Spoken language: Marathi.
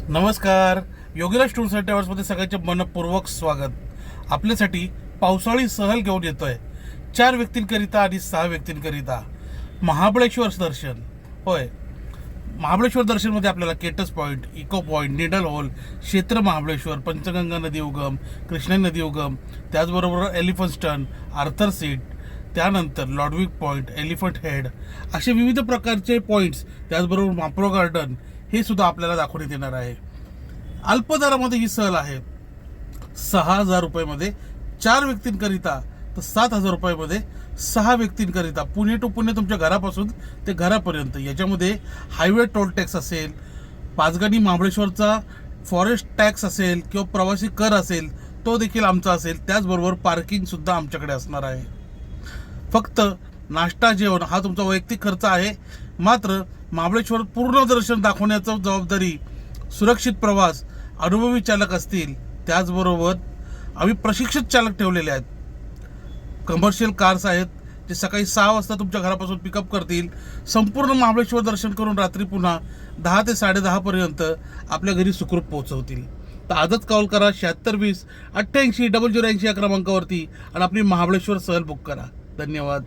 नमस्कार. योगीराज टूर्स अँड ट्रॅव्हल्समध्ये सगळ्यांचे मनपूर्वक स्वागत. आपल्यासाठी पावसाळी सहल घेऊन येतोय 4 व्यक्तींकरिता आणि 6 व्यक्तींकरिता महाबळेश्वर दर्शन. होय, महाबळेश्वर दर्शनमध्ये आपल्याला Kate's point, echo point, needle hole, Kshetra Mahabaleshwar, Panchganga नदी उगम, कृष्णा नदी उगम, त्याचबरोबर एलिफंट स्टन, आर्थर सीट, त्यानंतर लॉडविक पॉईंट, एलिफंट हेड, असे विविध प्रकारचे पॉईंट्स, त्याचबरोबर माप्रो गार्डन हे सुद्धा आपल्याला दाखवण्यात येणार आहे. अल्प दरामध्ये ही सहल आहे. 6,000 रुपयामध्ये 4 व्यक्तींकरिता, तर 7,000 रुपयामध्ये 6 व्यक्तींकरिता. पुणे टू पुणे तुमच्या घरापासून ते घरापर्यंत. याच्यामध्ये हायवे टोल टॅक्स असेल, पाचगणी महाबळेश्वरचा फॉरेस्ट टॅक्स असेल किंवा प्रवासी कर असेल, तो देखील आमचा असेल. त्याचबरोबर पार्किंगसुद्धा आमच्याकडे असणार आहे. फक्त नाश्ता जेवण हा तुमचा वैयक्तिक खर्च आहे. मात्र महाबळेश्वर पूर्ण दर्शन दाखवण्याची जबाबदारी, सुरक्षित प्रवास, अनुभवी चालक असतील. त्याचबरोबर आम्ही प्रशिक्षित चालक ठेवलेले आहेत. कमर्शियल कार्स आहेत जे सकाळी 6 वाजता तुमच्या घरापासून पिकअप करतील. संपूर्ण महाबळेश्वर दर्शन करून रात्री पुन्हा 10 ते 10:30 पर्यंत आपल्या घरी सुखरूप पोहोचवतील. तर आजच कॉल करा 7620 88 0080 या क्रमांकावरती आणि आपली महाबळेश्वर सहल बुक करा. धन्यवाद.